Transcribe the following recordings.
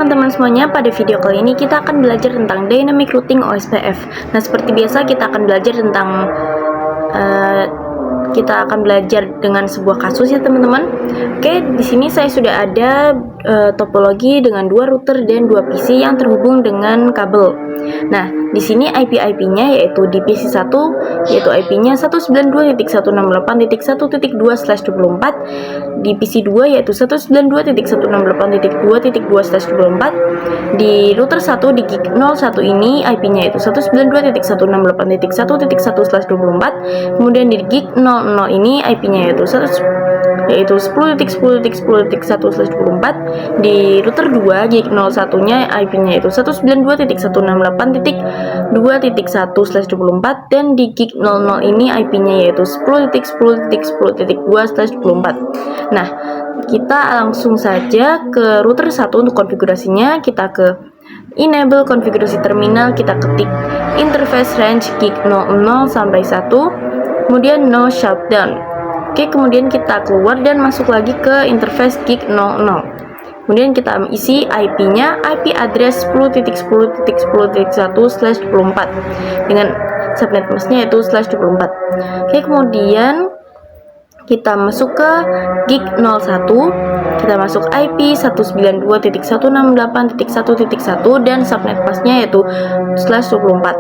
Teman-teman semuanya, pada video kali ini kita akan belajar tentang Dynamic Routing OSPF. Nah, seperti biasa kita akan belajar tentang dengan sebuah kasus ya teman-teman. Oke, di sini saya sudah ada topologi dengan dua router dan dua PC yang terhubung dengan kabel. Nah, di sini IP-nya yaitu di PC1 yaitu IP-nya 192.168.1.2/24, di PC2 yaitu 192.168.2.2/24. Di router 1 di gig 01 ini IP-nya yaitu 192.168.1.1/24. Kemudian di gig 00 ini IP-nya yaitu 10.10.10.1/24. Di router 2 gig 01-nya IP-nya yaitu 192.168.2.1/24, dan di gig 00 ini IP-nya yaitu 10.10.10.2/24. Nah, kita langsung saja ke router 1 untuk konfigurasinya. Kita ke enable konfigurasi terminal, kita ketik interface range gig 00 sampai 1, kemudian no shutdown. Oke, kemudian kita keluar dan masuk lagi ke interface gig 00. Kemudian kita isi IP-nya, IP address 10.10.10.1/24 dengan subnet masknya yaitu /24. Oke, kemudian kita masuk ke gig 01, kita masuk IP 192.168.1.1 dan subnet masknya yaitu /24.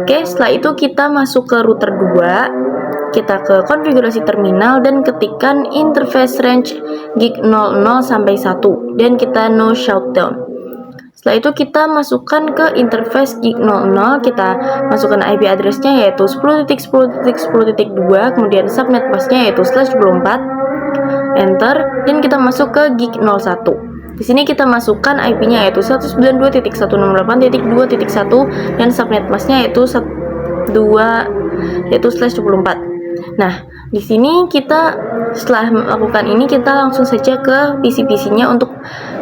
Oke, setelah itu kita masuk ke router 2, kita ke konfigurasi terminal dan ketikkan interface range gig 00 sampai 1 dan kita no shutdown. Setelah itu kita masukkan ke interface gig 00, kita masukkan IP addressnya yaitu 10.10.10.2, kemudian subnet masknya yaitu /24, enter, dan kita masuk ke gig 01. Di sini kita masukkan IP-nya yaitu 192.168.2.1 dan subnet masknya yaitu /24. Nah, di sini kita setelah melakukan ini kita langsung saja ke PC-PC-nya untuk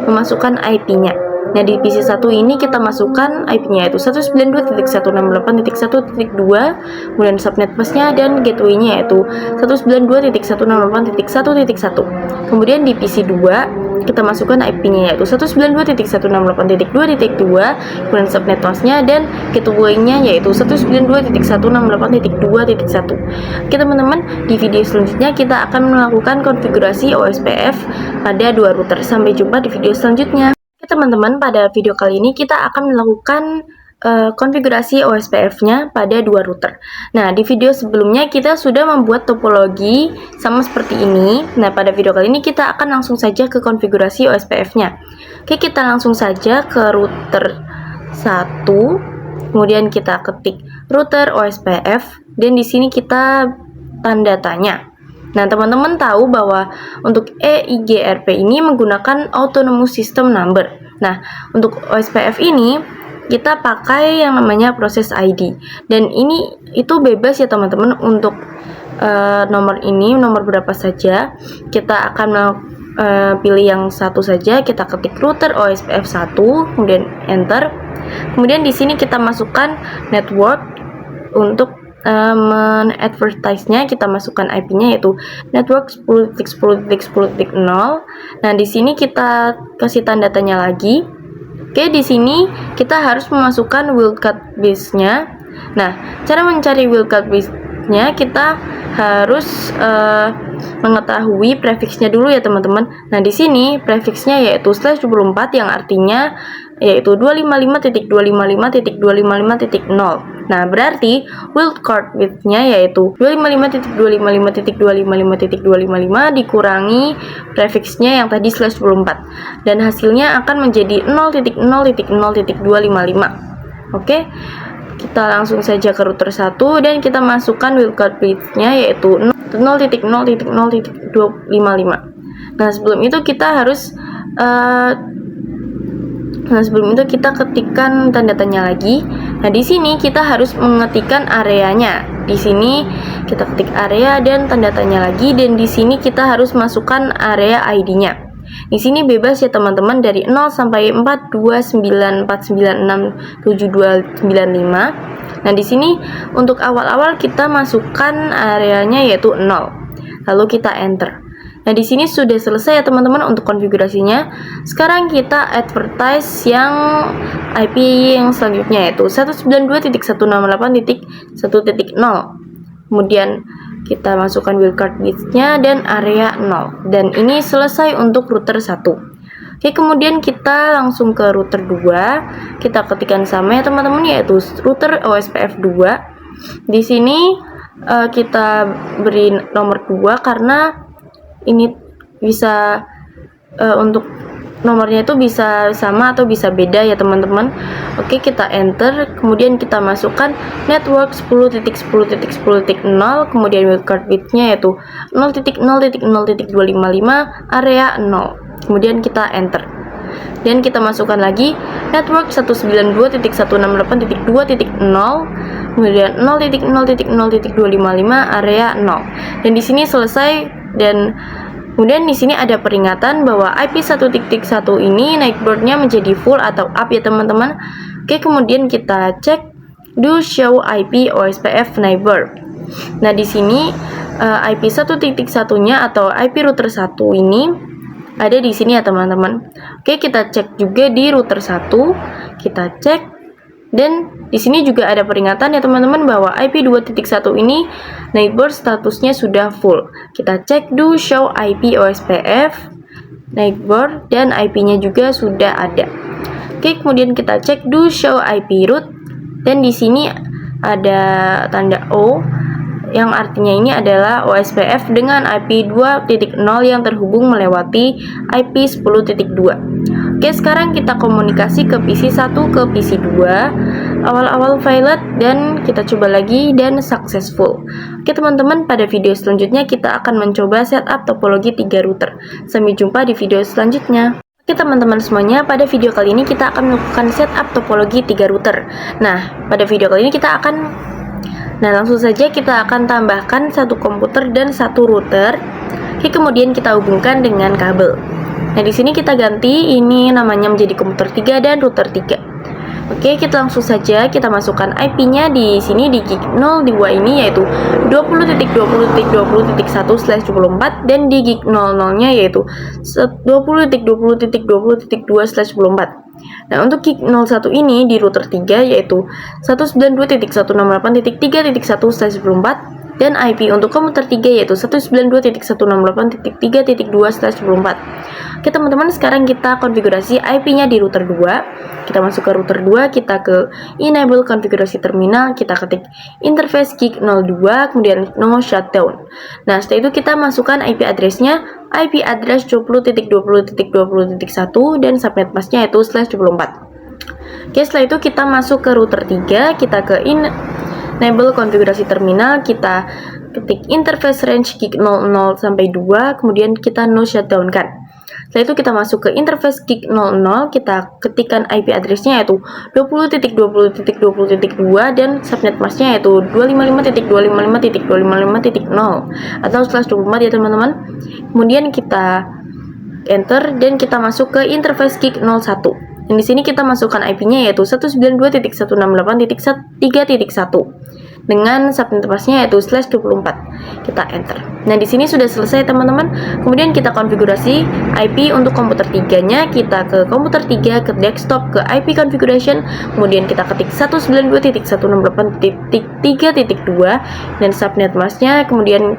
memasukkan IP-nya. Nah, di PC1 ini kita masukkan IP-nya yaitu 192.168.1.2, kemudian subnet masknya dan gateway-nya yaitu 192.168.1.1. Kemudian di PC2 kita masukkan IP-nya yaitu 192.168.2.2, kemudian subnet masknya dan gateway-nya yaitu 192.168.2.1. Oke teman-teman, di video selanjutnya kita akan melakukan konfigurasi OSPF pada dua router. Sampai jumpa di video selanjutnya. Oke teman-teman, pada video kali ini kita akan melakukan konfigurasi OSPF-nya pada dua router. Nah, di video sebelumnya kita sudah membuat topologi sama seperti ini. Nah, pada video kali ini kita akan langsung saja ke konfigurasi OSPF-nya. Oke, kita langsung saja ke router 1. Kemudian kita ketik router OSPF dan di sini kita tanda tanya. Nah, teman-teman tahu bahwa untuk EIGRP ini menggunakan Autonomous System Number. Nah, untuk OSPF ini kita pakai yang namanya proses ID, dan ini itu bebas ya teman-teman untuk nomor ini, nomor berapa saja. Kita akan pilih yang satu saja, kita ketik router OSPF 1, kemudian enter. Kemudian di sini kita masukkan network. Untuk men-advertise-nya kita masukkan IP-nya yaitu network 10.10.10.0. Nah, di sini kita kasih tanda tanya lagi. Oke, di sini kita harus memasukkan wildcard base-nya. Nah, cara mencari wildcard base-nya kita harus mengetahui prefix-nya dulu ya teman-teman. Nah, di sini prefix-nya yaitu /24 yang artinya yaitu 255.255.255.0. Nah, berarti wildcard bit-nya yaitu 255.255.255.255 dikurangi prefix-nya yang tadi /24, dan hasilnya akan menjadi 0.0.0.255. Oke, kita langsung saja ke router 1 dan kita masukkan wildcard bit-nya yaitu 0.0.0.255. Nah, sebelum itu kita ketikkan tanda tanya lagi. Nah, di sini kita harus mengetikkan areanya. Di sini kita ketik area dan tanda tanya lagi, dan di sini kita harus masukkan area ID-nya. Di sini bebas ya teman-teman, dari 0 sampai 429496725. Nah, di sini untuk awal-awal kita masukkan areanya yaitu 0. Lalu kita enter. Nah, di sini sudah selesai ya teman-teman untuk konfigurasinya. Sekarang kita advertise yang IP yang selanjutnya, yaitu 192.168.1.0. Kemudian kita masukkan wildcard bits-nya dan area 0. Dan ini selesai untuk router 1. Oke, kemudian kita langsung ke router 2. Kita ketikkan sama ya teman-teman, yaitu router OSPF 2. Di sini kita beri nomor 2 karena ini bisa untuk nomornya itu bisa sama atau bisa beda ya teman-teman. Oke, kita enter, kemudian kita masukkan network 10.10.10.0, kemudian wildcard bitnya yaitu 0.0.0.255 area 0, kemudian kita enter, dan kita masukkan lagi network 192.168.2.0, kemudian 0.0.0.255 area 0, dan di sini selesai. Dan kemudian di sini ada peringatan bahwa IP 1.1 ini neighbornya menjadi full atau up ya teman-teman. Oke, kemudian kita cek do show IP OSPF neighbor. Nah, di sini IP 1.1-nya atau IP router 1 ini ada di sini ya teman-teman. Oke, kita cek juga di router 1. Kita cek, dan di sini juga ada peringatan ya teman-teman bahwa IP 2.1 ini neighbor statusnya sudah full. Kita cek do show IP OSPF neighbor, dan IP-nya juga sudah ada. Oke, kemudian kita cek do show IP root, dan di sini ada tanda O yang artinya ini adalah OSPF dengan IP 2.0 yang terhubung melewati IP 10.2. Oke, sekarang kita komunikasi ke PC 1 ke PC 2. Awal-awal violet dan kita coba lagi dan successful. Oke teman-teman, pada video selanjutnya kita akan mencoba setup topologi 3 router. Sampai jumpa di video selanjutnya. Oke teman-teman semuanya, pada video kali ini kita akan melakukan setup topologi 3 router. Nah, pada video kali ini kita akan langsung saja kita akan tambahkan satu komputer dan satu router. Oke, kemudian kita hubungkan dengan kabel. Nah, di sini kita ganti ini namanya menjadi komputer 3 dan router 3. Oke, kita langsung saja kita masukkan IP-nya di sini di gig 02 ini yaitu 20.20.20.1/24 dan di gig 00-nya yaitu 20.20.20.2/24. Nah, untuk gig 01 ini di router 3 yaitu 192.168.3.1/24 dan IP untuk komputer 3 yaitu 192.168.3.2/24. Oke teman-teman, sekarang kita konfigurasi IP-nya di router 2. Kita masuk ke router 2, kita ke enable konfigurasi terminal, kita ketik interface gig 02, kemudian no shutdown. Nah, setelah itu kita masukkan IP address-nya, IP address 20.20.20.1 dan subnet mask-nya yaitu /24. Oke, setelah itu kita masuk ke router 3, kita ke enable konfigurasi terminal, kita ketik interface range gig 00 sampai 2, kemudian kita no shutdown kan. Setelah itu kita masuk ke interface gig 00, kita ketikkan IP address-nya yaitu 20.20.20.2 dan subnet mask-nya yaitu 255.255.255.0 atau /24 ya teman-teman. Kemudian kita enter dan kita masuk ke interface gig 01. Dan di sini kita masukkan IP-nya yaitu 192.168.3.1 dengan subnet mask-nya yaitu /24. Kita enter. Nah, di sini sudah selesai teman-teman. Kemudian kita konfigurasi IP untuk komputer 3-nya. Kita ke komputer 3, ke desktop, ke IP configuration, kemudian kita ketik 192.168.3.2 dan subnet mask-nya kemudian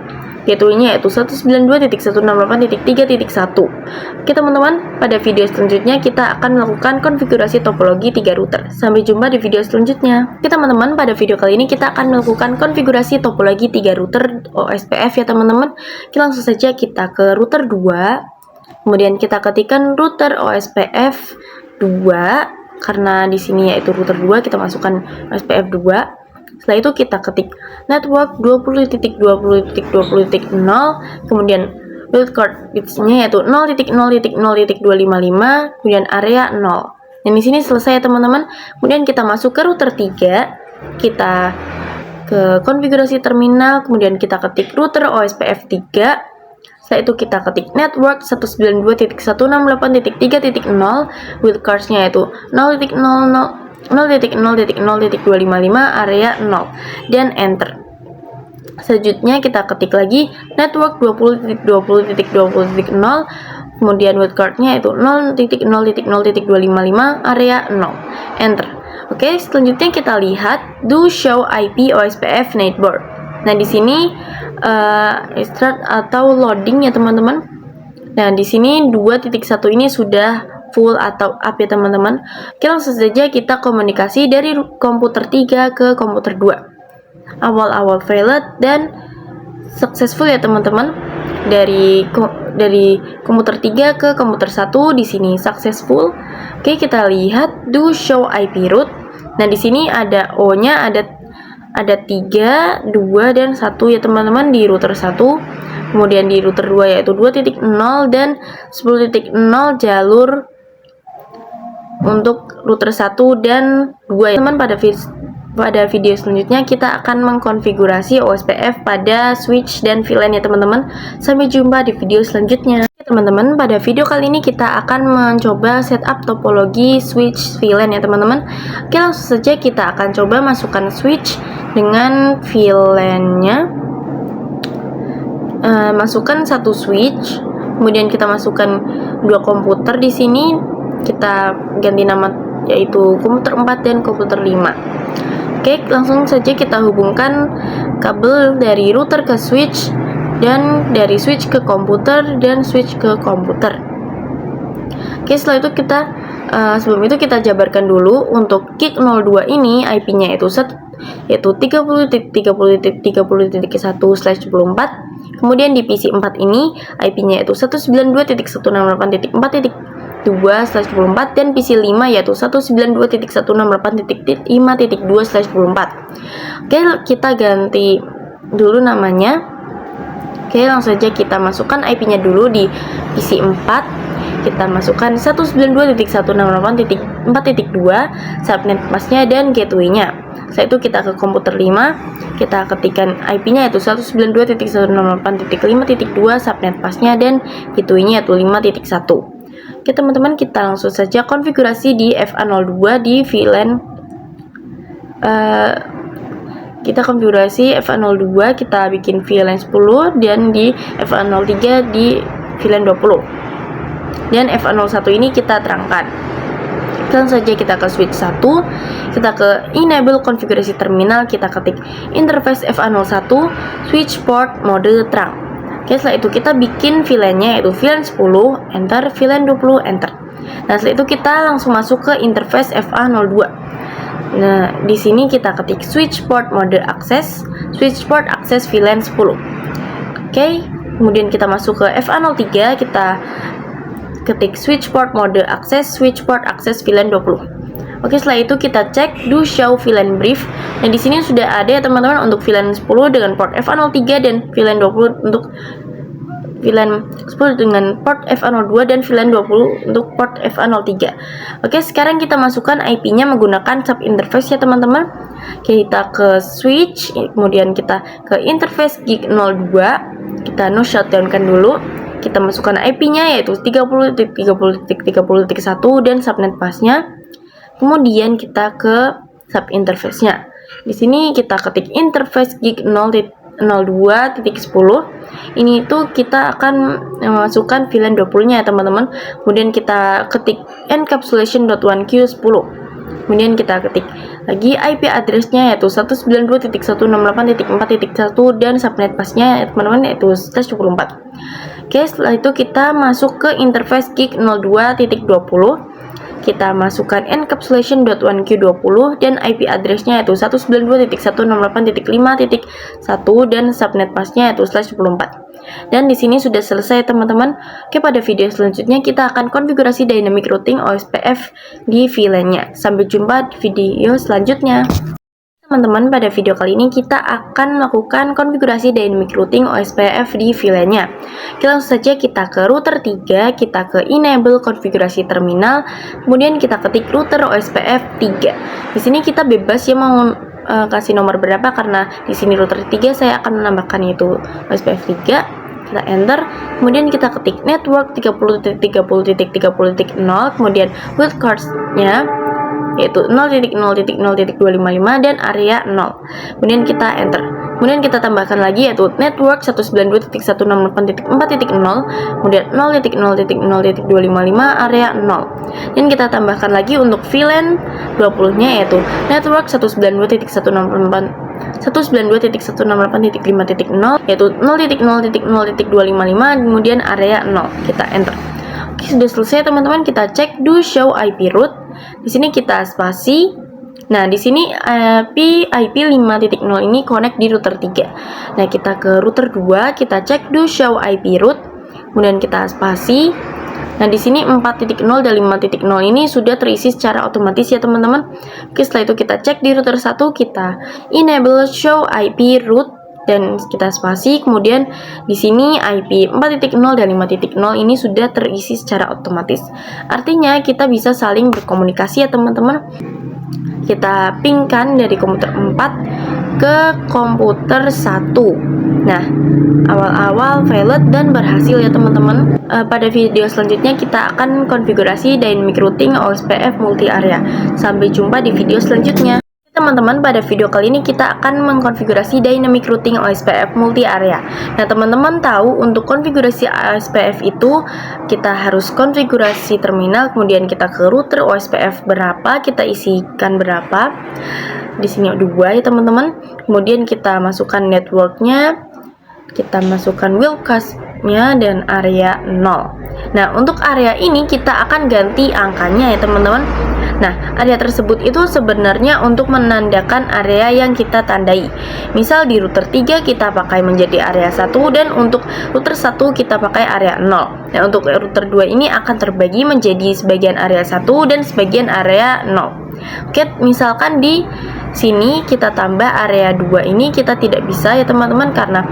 gateway-nya yaitu 192.168.3.1. Oke teman-teman, pada video selanjutnya kita akan melakukan konfigurasi topologi 3 router. Sampai jumpa di video selanjutnya. Oke teman-teman, pada video kali ini kita akan melakukan konfigurasi topologi 3 router OSPF ya teman-teman. Langsung saja kita ke router 2. Kemudian kita ketikkan router OSPF 2 karena di sini yaitu router 2, kita masukkan OSPF 2. Setelah itu kita ketik network 20.20.20.0, kemudian wildcard bits-nya yaitu 0.0.0.255, kemudian area 0. Dan di sini selesai ya teman-teman. Kemudian kita masuk ke router 3, kita ke konfigurasi terminal, kemudian kita ketik router OSPF 3. Setelah itu kita ketik network 192.168.3.0, wildcards-nya yaitu 0.0.0.255 area 0 dan enter. Selanjutnya kita ketik lagi network 20.20.20.0, kemudian wildcardnya itu 0.0.0.255, area 0, enter. Oke, selanjutnya kita lihat do show IP OSPF network. Nah, di sini start atau loading ya teman-teman. Nah, di sini 2.1 ini sudah full atau up ya teman-teman. Oke, langsung saja kita komunikasi dari komputer 3 ke komputer 2. Awal-awal failed dan successful ya teman-teman. Dari komputer 3 ke komputer 1 di sini successful. Oke, kita lihat do show IP root. Nah, di sini ada O-nya ada 3, 2 dan 1 ya teman-teman di router 1. Kemudian di router 2 yaitu 2.0 dan 10.0 jalur untuk router 1 dan 2 ya teman. Pada video selanjutnya kita akan mengkonfigurasi OSPF pada switch dan VLAN ya teman-teman. Sampai jumpa di video selanjutnya. Teman-teman, pada video kali ini kita akan mencoba setup topologi switch VLAN ya teman-teman. Oke, langsung saja kita akan coba masukkan switch dengan VLAN-nya. Masukkan satu switch, kemudian kita masukkan 2 komputer di sini. Kita ganti nama yaitu komputer 4 dan komputer 5. Oke, langsung saja kita hubungkan kabel dari router ke switch dan dari switch ke komputer dan switch ke komputer. Oke, setelah itu sebelum itu kita jabarkan dulu untuk gig 02 ini IP-nya yaitu 30.30.30.1/24. Kemudian di PC 4 ini IP-nya yaitu 192.168.2/24 dan PC 5 yaitu 192.168.5.2/24. Oke, kita ganti dulu namanya. Oke, langsung saja kita masukkan IP-nya dulu di PC 4. Kita masukkan 192.168.4.2 subnet masknya dan gateway-nya. Setelah itu kita ke komputer 5, kita ketikkan IP-nya yaitu 192.168.5.2 subnet masknya dan gateway-nya yaitu 5.1. Oke teman-teman, kita langsung saja konfigurasi di FA02 di VLAN. Kita konfigurasi FA02, kita bikin VLAN 10 dan di FA03 di VLAN 20. Dan FA01 ini kita terangkan. Langsung saja kita ke switch 1, kita ke enable konfigurasi terminal, kita ketik interface FA01 switch port mode terang. Oke, setelah itu kita bikin VLAN-nya yaitu VLAN 10, enter, VLAN 20, enter. Nah, setelah itu kita langsung masuk ke interface FA02. Nah, di sini kita ketik switch port mode access, switch port access VLAN 10. Oke, kemudian kita masuk ke FA03, kita ketik switch port mode access, switch port access VLAN 20. Oke, setelah itu kita cek do show VLAN brief. Nah, di sini sudah ada ya teman-teman untuk VLAN 10 dengan port FA03 dan VLAN 20 untuk VLAN 10 dengan port FA02 dan VLAN 20 untuk port FA03. Oke, sekarang kita masukkan IP-nya menggunakan sub interface ya teman-teman. Kita ke switch, kemudian kita ke interface gig 02. Kita no shutdown kan dulu. Kita masukkan IP-nya yaitu 30.30.30.1 dan subnet masknya. Kemudian kita ke sub interface-nya. Di sini kita ketik interface gig 02.10. Ini itu kita akan memasukkan VLAN 20-nya ya teman-teman. Kemudian kita ketik encapsulation.1q10. Kemudian kita ketik lagi IP address-nya yaitu 192.168.4.1 dan subnet masknya ya teman-teman yaitu /24. Oke, setelah itu kita masuk ke interface gig 02.20. Kita masukkan encapsulation.1q20 dan IP address-nya yaitu 192.168.5.1 dan subnet masknya yaitu /24. Dan di sini sudah selesai teman-teman. Oke, pada video selanjutnya kita akan konfigurasi dynamic routing OSPF di VLAN-nya. Sampai jumpa di video selanjutnya. Teman-teman, pada video kali ini kita akan melakukan konfigurasi dynamic routing OSPF di VLAN-nya. Langsung saja kita ke router 3, kita ke enable konfigurasi terminal, kemudian kita ketik router OSPF 3. Di sini kita bebas ya mau kasih nomor berapa, karena di sini router 3 saya akan menambahkan itu OSPF 3. Kita enter, kemudian kita ketik network 30.30.30.0, kemudian wildcards-nya yaitu 0.0.0.255 dan area 0. Kemudian kita enter. Kemudian kita tambahkan lagi yaitu network 192.168.4.0, kemudian 0.0.0.255 area 0. Dan kita tambahkan lagi untuk VLAN 20-nya yaitu network 192.168.5.0 yaitu 0.0.0.255, kemudian area 0. Kita enter. Oke, sudah selesai teman-teman. Kita cek do show IP route. Di sini kita spasi. Nah, di sini IP 5.0 ini connect di router 3. Nah, kita ke router 2, kita cek do show IP route, kemudian kita spasi. Nah, di sini 4.0 dan 5.0 ini sudah terisi secara otomatis ya teman-teman. Oke, setelah itu kita cek di router 1, kita enable show IP route dan kita spasi. Kemudian di sini IP 4.0 dan 5.0 ini sudah terisi secara otomatis. Artinya kita bisa saling berkomunikasi ya teman-teman. Kita pingkan dari komputer 4 ke komputer 1. Nah, awal-awal valid dan berhasil ya teman-teman. Pada video selanjutnya kita akan konfigurasi dynamic routing OSPF multi area. Sampai jumpa di video selanjutnya. Teman-teman, pada video kali ini kita akan mengkonfigurasi dynamic routing OSPF multi area. Nah, teman-teman tahu untuk konfigurasi OSPF itu kita harus konfigurasi terminal, kemudian kita ke router OSPF berapa, kita isikan berapa. Di sini 2 ya teman-teman. Kemudian kita masukkan networknya, kita masukkan wheelcast-nya dan area 0. Nah, untuk area ini kita akan ganti angkanya ya teman-teman. Nah, area tersebut itu sebenarnya untuk menandakan area yang kita tandai. Misal di router 3 kita pakai menjadi area 1 dan untuk router 1 kita pakai area 0. Nah, untuk router 2 ini akan terbagi menjadi sebagian area 1 dan sebagian area 0. Oke, misalkan di sini kita tambah area 2 ini kita tidak bisa ya teman-teman karena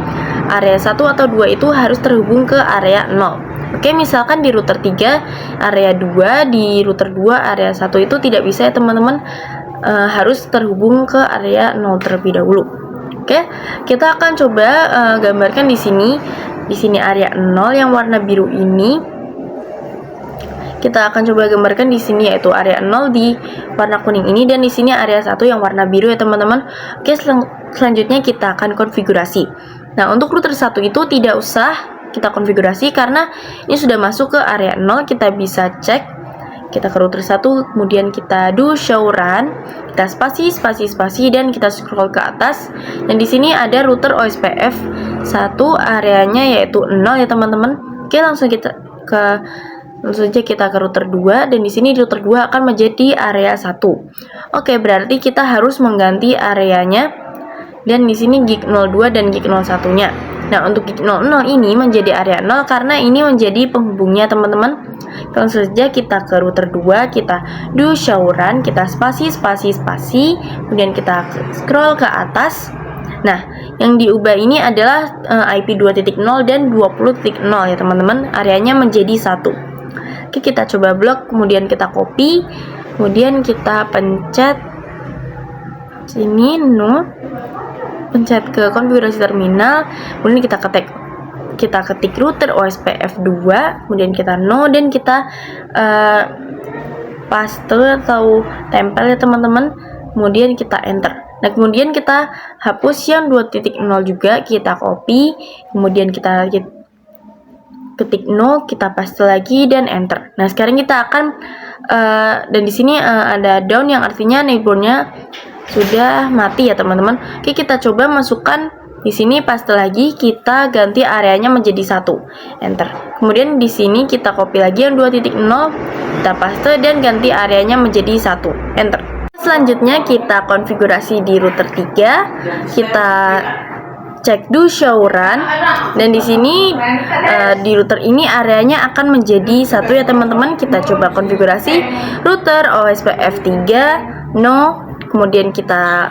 area 1 atau 2 itu harus terhubung ke area 0. Oke, misalkan di router 3 area 2, di router 2 area 1 itu tidak bisa ya teman-teman, harus terhubung ke area 0 terlebih dahulu. Oke, kita akan coba gambarkan di sini. Di sini area 0 yang warna biru ini. Kita akan coba gambarkan di sini yaitu area 0 di warna kuning ini dan di sini area 1 yang warna biru ya teman-teman. Oke, selanjutnya kita akan konfigurasi. Nah, untuk router 1 itu tidak usah kita konfigurasi karena ini sudah masuk ke area 0. Kita bisa cek, kita ke router 1, kemudian kita do show run, kita spasi dan kita scroll ke atas. Dan di sini ada router OSPF 1 areanya yaitu 0 ya teman-teman. Oke, langsung saja kita ke router 2 dan di sini router 2 akan menjadi area 1. Oke, berarti kita harus mengganti areanya dan di sini gig 02 dan gig 01-nya. Nah, untuk gig 00 ini menjadi area 0 karena ini menjadi penghubungnya teman-teman. Langsung saja kita ke router 2, kita do show run, kita spasi, kemudian kita scroll ke atas. Nah, yang diubah ini adalah IP 2.0 dan 20.0 ya teman-teman. Areanya menjadi 1. Oke, kita coba blok, kemudian kita copy, kemudian kita pencet sini no. Pencet ke konfigurasi terminal, kemudian kita ketik router OSPF 2, kemudian kita no dan kita paste atau tempel ya teman-teman, kemudian kita enter. Nah, kemudian kita hapus yang 2.0 juga, kita copy, kemudian kita ketik no, kita paste lagi dan enter. Nah, sekarang kita akan dan di sini ada down yang artinya neighbornya sudah mati ya teman-teman. Oke, kita coba masukkan di sini, paste lagi, kita ganti areanya menjadi 1, enter. Kemudian di sini kita copy lagi yang 2.0, kita paste dan ganti areanya menjadi 1, enter. Selanjutnya kita konfigurasi di router 3, kita cek do show run dan di sini di router ini areanya akan menjadi 1 ya teman-teman. Kita coba konfigurasi router OSPF 3 no, kemudian kita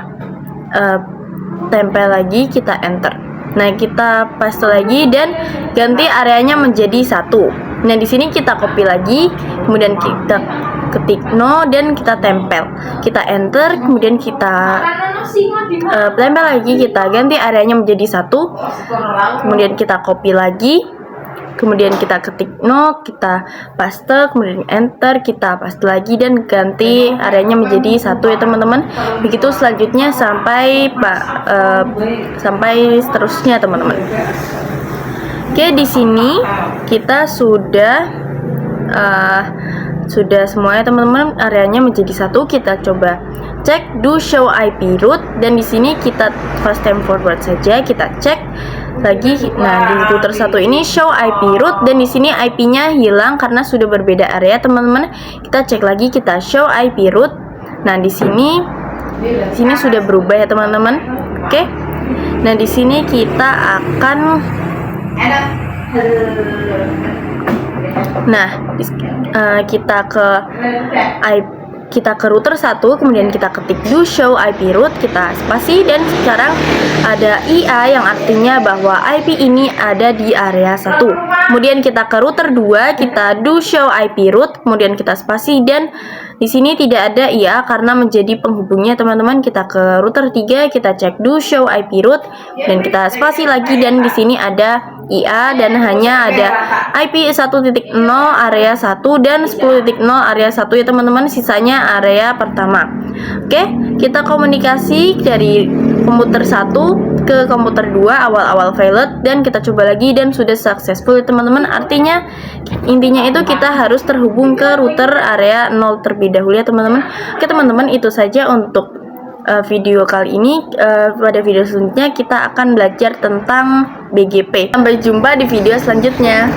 tempel lagi, kita enter. Nah, kita paste lagi dan ganti areanya menjadi 1. Nah, di sini kita copy lagi, kemudian kita ketik no dan kita tempel, kita enter, kemudian kita tempel lagi, kita ganti areanya menjadi 1, kemudian kita copy lagi, kemudian kita ketik 0, kita paste, kemudian enter, kita paste lagi dan ganti areanya menjadi 1 ya teman-teman. Begitu selanjutnya sampai sampai seterusnya teman-teman. Oke, di sini kita sudah semuanya teman-teman, areanya menjadi 1. Kita coba cek do show IP root, dan di sini kita first time forward saja, kita cek lagi. Nah, di router 1 ini show IP root, dan di sini IP-nya hilang karena sudah berbeda area teman-teman. Kita cek lagi, kita show IP root. Nah, di sini sudah berubah ya teman-teman. Oke. Nah, di sini kita akan kita ke router 1, kemudian kita ketik do show IP root, kita spasi, dan sekarang ada IA yang artinya bahwa IP ini ada di area 1. Kemudian kita ke router 2, kita do show IP root, kemudian kita spasi, dan di sini tidak ada IA karena menjadi penghubungnya teman-teman. Kita ke router 3, kita cek do show IP root, dan kita spasi lagi, dan di sini ada IA dan hanya ada IP 1.0 area 1 dan 10.0 area 1 ya teman-teman, sisanya area pertama. Oke, kita komunikasi dari komputer 1 ke komputer 2 awal-awal failed, dan kita coba lagi dan sudah successful ya teman-teman. Artinya intinya itu kita harus terhubung ke router area 0 terlebih dahulu ya teman-teman. Oke teman-teman, itu saja untuk video kali ini. Pada video selanjutnya kita akan belajar tentang BGP. Sampai jumpa di video selanjutnya.